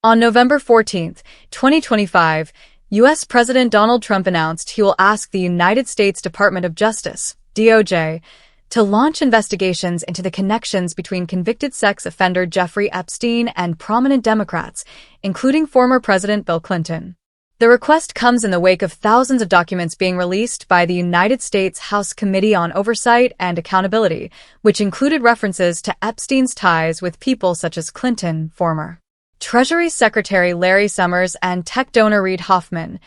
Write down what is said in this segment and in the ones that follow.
On November 14, 2025, U.S. President Donald Trump announced he will ask the United States Department of Justice, DOJ, to launch investigations into the connections between convicted sex offender Jeffrey Epstein and prominent Democrats, including former President Bill Clinton. The request comes in the wake of thousands of documents being released by the United States House Committee on Oversight and Accountability, which included references to Epstein's ties with people such as Clinton, former Treasury Secretary Larry Summers, and tech donor Reid Hoffman.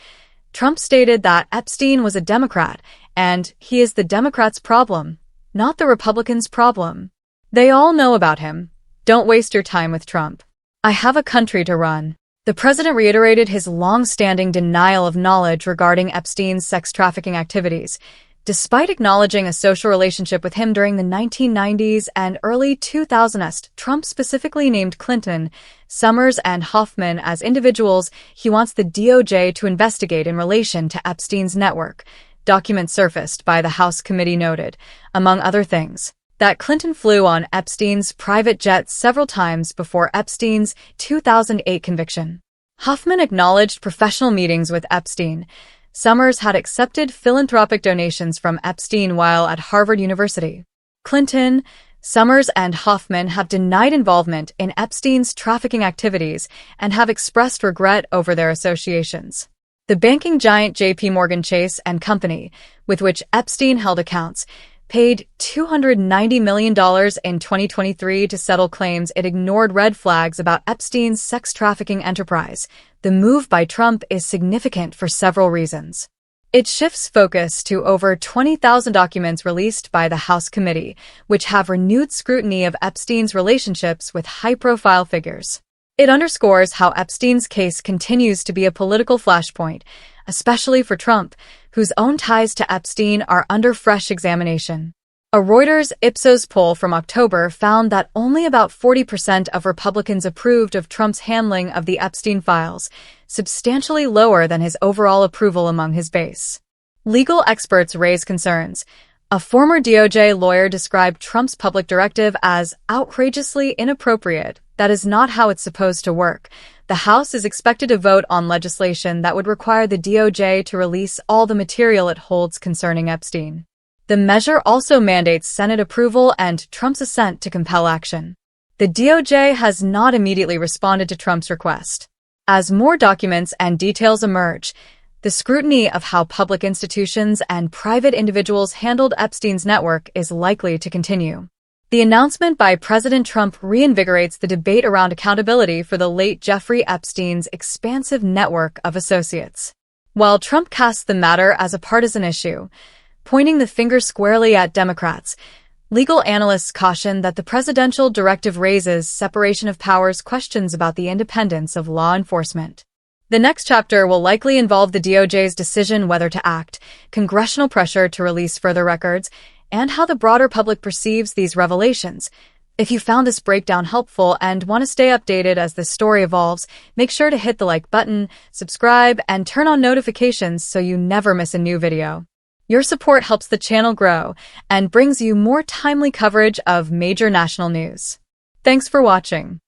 Trump stated that Epstein was a Democrat, and he is the Democrats' problem, not the Republicans' problem. They all know about him. Don't waste your time with Trump. I have a country to run. The president reiterated his long-standing denial of knowledge regarding Epstein's sex trafficking activities, despite acknowledging a social relationship with him during the 1990s and early 2000s. Trump specifically named Clinton, Summers, and Hoffman as individuals he wants the DOJ to investigate in relation to Epstein's network. Documents surfaced by the House committee noted, among other things, that Clinton flew on Epstein's private jet several times before Epstein's 2008 conviction. Hoffman acknowledged professional meetings with Epstein. Summers had accepted philanthropic donations from Epstein while at Harvard University. Clinton, Summers, and Hoffman have denied involvement in Epstein's trafficking activities and have expressed regret over their associations. The banking giant J.P. Morgan Chase and Company, with which Epstein held accounts, paid $290 million in 2023 to settle claims it ignored red flags about Epstein's sex trafficking enterprise. The move by Trump is significant for several reasons. It shifts focus to over 20,000 documents released by the House committee, which have renewed scrutiny of Epstein's relationships with high-profile figures. It underscores how Epstein's case continues to be a political flashpoint, especially for Trump, whose own ties to Epstein are under fresh examination. A Reuters Ipsos poll from October found that only about 40% of Republicans approved of Trump's handling of the Epstein files, substantially lower than his overall approval among his base. Legal experts raise concerns. A former DOJ lawyer described Trump's public directive as outrageously inappropriate. That is not how it's supposed to work. The House is expected to vote on legislation that would require the DOJ to release all the material it holds concerning Epstein. The measure also mandates Senate approval and Trump's assent to compel action. The DOJ has not immediately responded to Trump's request. As more documents and details emerge, the scrutiny of how public institutions and private individuals handled Epstein's network is likely to continue. The announcement by President Trump reinvigorates the debate around accountability for the late Jeffrey Epstein's expansive network of associates. While Trump casts the matter as a partisan issue, pointing the finger squarely at Democrats, legal analysts caution that the presidential directive raises separation of powers questions about the independence of law enforcement. The next chapter will likely involve the DOJ's decision whether to act, congressional pressure to release further records, and how the broader public perceives these revelations. If you found this breakdown helpful and want to stay updated as the story evolves, make sure to hit the like button, subscribe, and turn on notifications so you never miss a new video. Your support helps the channel grow and brings you more timely coverage of major national news. Thanks for watching.